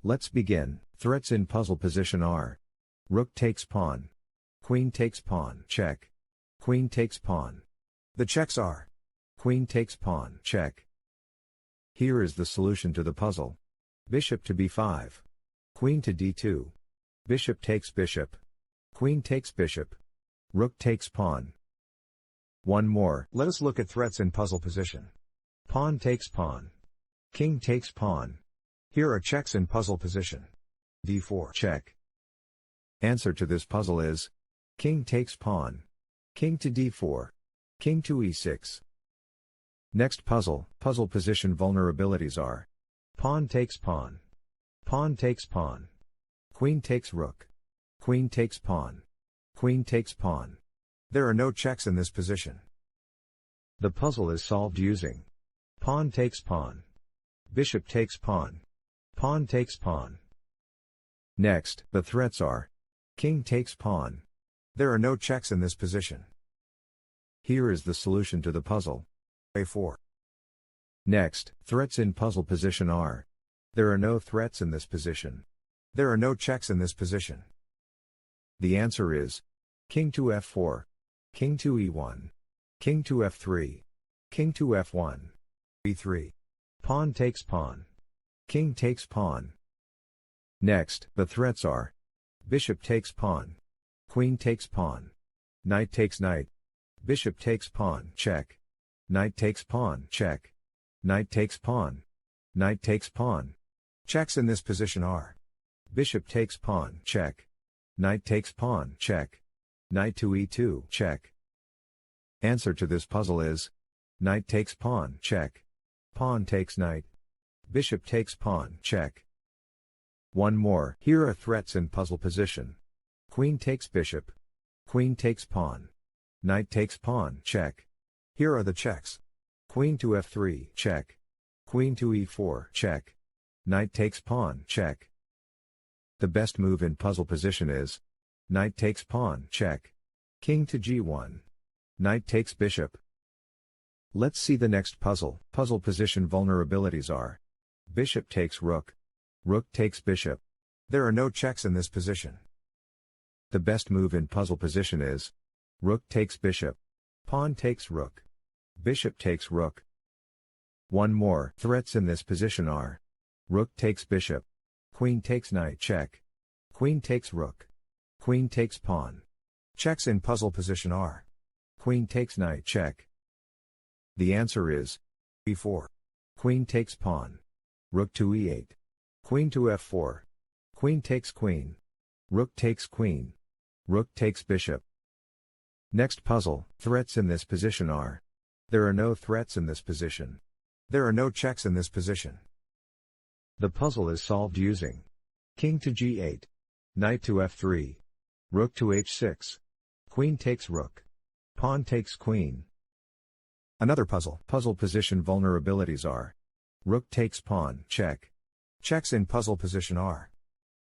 Let's begin. Threats in puzzle position are: rook takes pawn, queen takes pawn, check, queen takes pawn. The checks are: queen takes pawn, check. Here is the solution to the puzzle. Bishop to b5, queen to d2, bishop takes bishop, queen takes bishop, rook takes pawn. One more. Let us look at threats in puzzle position. Pawn takes pawn, king takes pawn. Here are checks in puzzle position. d4 check. Answer to this puzzle is: king takes pawn, king to d4, king to e6. Next puzzle position vulnerabilities are: pawn takes pawn, pawn takes pawn, queen takes rook, queen takes pawn, queen takes pawn. There are no checks in this position. The puzzle is solved using: pawn takes pawn, bishop takes pawn, pawn takes pawn. Next, the threats are: king takes pawn. There are no checks in this position. Here is the solution to the puzzle. a4. Next, threats in puzzle position are: there are no threats in this position. There are no checks in this position. The answer is: king to f4, king to e1, king to f3, king to f1, e3, pawn takes pawn, king takes pawn. Next, the threats are: bishop takes pawn, queen takes pawn, knight takes knight, bishop takes pawn, check, knight takes pawn, check, knight takes pawn, knight takes pawn. Checks in this position are: bishop takes pawn, check, knight takes pawn, check, knight to e2, check. Answer to this puzzle is: knight takes pawn, check, pawn takes knight, bishop takes pawn, check. One more. Here are threats in puzzle position. Queen takes bishop, queen takes pawn, knight takes pawn, check. Here are the checks: queen to f3, check, queen to e4, check, knight takes pawn, check. The best move in puzzle position is: knight takes pawn, check, king to g1, knight takes bishop. Let's see the next puzzle. Puzzle position vulnerabilities are: bishop takes rook, rook takes bishop. There are no checks in this position. The best move in puzzle position is: rook takes bishop, pawn takes rook, bishop takes rook. One more. Threats in this position are: rook takes bishop, queen takes knight, check, queen takes rook, queen takes pawn. Checks in puzzle position are: queen takes knight, check. The answer is: e4, queen takes pawn, rook to e8, queen to f4, queen takes queen, rook takes queen, rook takes bishop. Next puzzle. Threats in this position are: there are no threats in this position. There are no checks in this position. The puzzle is solved using: king to g8, knight to f3, rook to h6, queen takes rook, pawn takes queen. Another puzzle. Puzzle position vulnerabilities are: rook takes pawn, check. Checks in puzzle position are: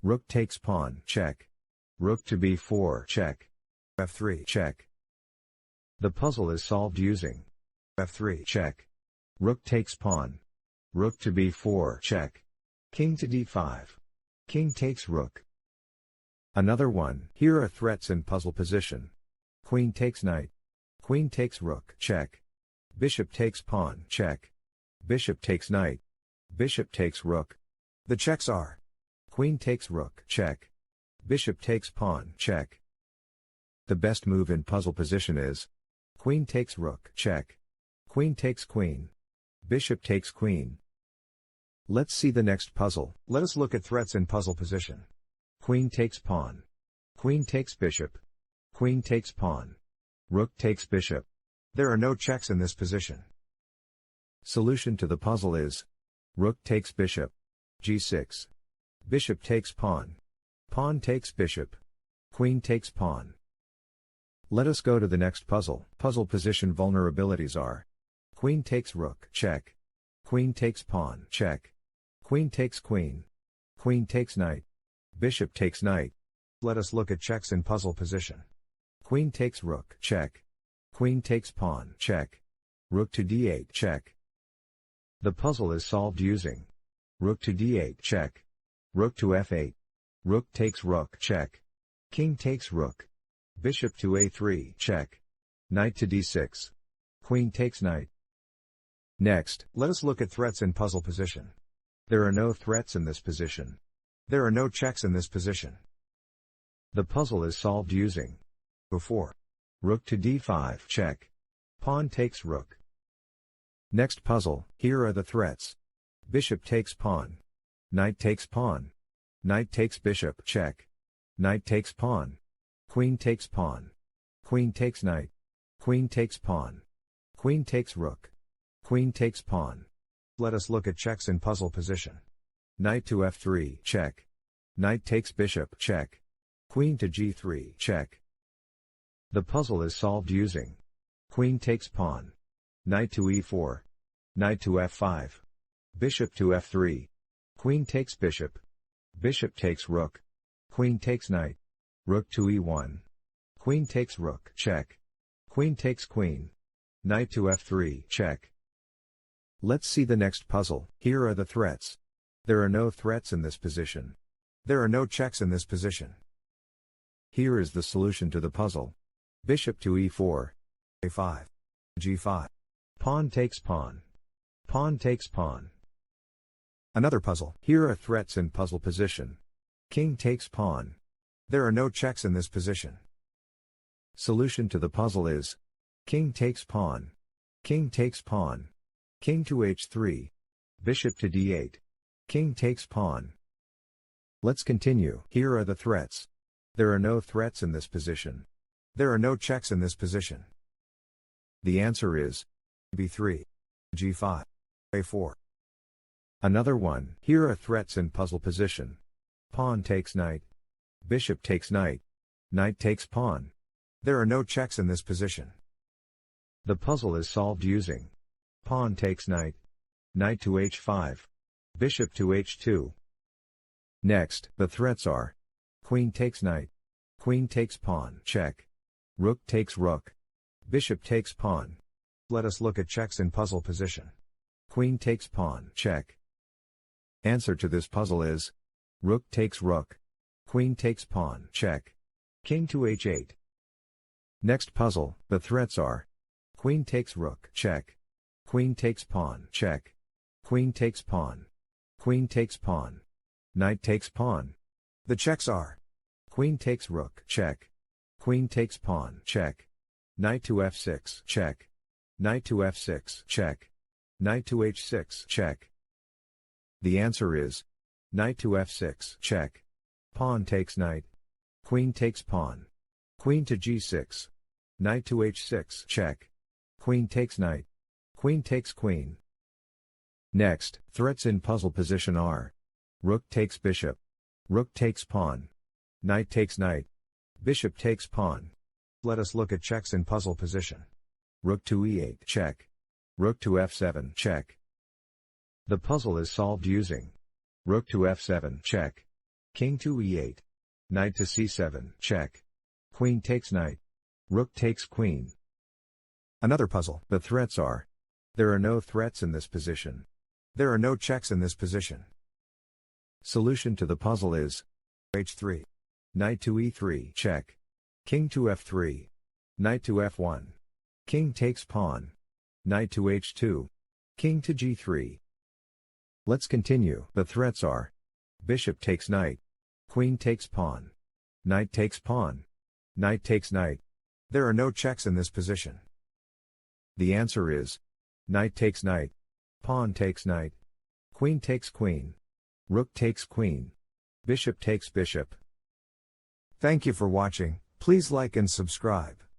rook takes pawn, check, rook to b4, check, f3, check. The puzzle is solved using: f3, check, rook takes pawn, rook to b4, check, king to d5, king takes rook. Another one. Here are threats in puzzle position: queen takes knight, queen takes rook, check, bishop takes pawn, check, bishop takes knight, bishop takes rook. The checks are: queen takes rook, check, bishop takes pawn, check. The best move in puzzle position is: queen takes rook, check, queen takes queen, bishop takes queen. Let's see the next puzzle. Let us look at threats in puzzle position. Queen takes pawn, queen takes bishop, queen takes pawn, rook takes bishop. There are no checks in this position. Solution to the puzzle is: rook takes bishop, g6, bishop takes pawn, pawn takes bishop, queen takes pawn. Let us go to the next puzzle. Puzzle position vulnerabilities are: queen takes rook, check, queen takes pawn, check, queen takes queen, queen takes knight, bishop takes knight. Let us look at checks in puzzle position. Queen takes rook, check, queen takes pawn, check, rook to d8, check. The puzzle is solved using: rook to d8, check, Rook to f8. Rook takes rook, check. King takes rook. Bishop to a3, check. Knight to d6. Queen takes knight. Next, let us look at threats in puzzle position. There are no threats in this position. There are no checks in this position. The puzzle is solved using before. Rook to d5, check. Pawn takes rook. Next puzzle, here are the threats. Bishop takes pawn. Knight takes pawn. Knight takes bishop, check. Knight takes pawn. Queen takes pawn. Queen takes knight. Queen takes pawn. Queen takes rook. Queen takes pawn. Let us look at checks in puzzle position. Knight to f3, check. Knight takes bishop, check. Queen to g3, check. The puzzle is solved using queen takes pawn. Knight to e4. Knight to f5. Bishop to f3. Queen takes bishop. Bishop takes rook. Queen takes knight. Rook to e1. Queen takes rook, check. Queen takes queen. Knight to f3, check. Let's see the next puzzle. Here are the threats. There are no threats in this position. There are no checks in this position. Here is the solution to the puzzle. Bishop to e4. a5. g5. Pawn takes pawn. Pawn takes pawn. Another puzzle. Here are threats in puzzle position. King takes pawn. There are no checks in this position. Solution to the puzzle is king takes pawn. King takes pawn. King to h3. Bishop to d8. King takes pawn. Let's continue. Here are the threats. There are no threats in this position. There are no checks in this position. The answer is b3. g5. a4. Another one. Here are threats in puzzle position. Pawn takes knight. Bishop takes knight. Knight takes pawn. There are no checks in this position. The puzzle is solved using pawn takes knight. Knight to h5. Bishop to h2. Next, the threats are queen takes knight. Queen takes pawn, check. Rook takes rook. Bishop takes pawn. Let us look at checks in puzzle position. Queen takes pawn, check. Answer to this puzzle is rook takes rook. Queen takes pawn, check. King to h8. Next puzzle, the threats are queen takes rook, check. Queen takes pawn, check. Queen takes pawn. Queen takes pawn. Knight takes pawn. The checks are queen takes rook, check. Queen takes pawn, check. Knight to f6, check. Knight to f6, check. Knight to h6, check. The answer is knight to f6, check. Pawn takes knight. Queen takes pawn. Queen to g6. Knight to h6, check. Queen takes knight. Queen takes queen. Next, threats in puzzle position are rook takes bishop. Rook takes pawn. Knight takes knight. Bishop takes pawn. Let us look at checks in puzzle position. Rook to e8, check. Rook to f7, check. The puzzle is solved using rook to f7, check. King to e8. Knight to c7, check. Queen takes knight. Rook takes queen. Another puzzle. The threats are there are no threats in this position. There are no checks in this position. Solution to the puzzle is h3. Knight to e3, check. King to f3. Knight to f1. King takes pawn. Knight to h2. King to g3. Let's continue. The threats are bishop takes knight. Queen takes pawn. Knight takes pawn. Knight takes knight. There are no checks in this position. The answer is knight takes knight. Pawn takes knight. Queen takes queen. Rook takes queen. Bishop takes bishop. Thank you for watching. Please like and subscribe.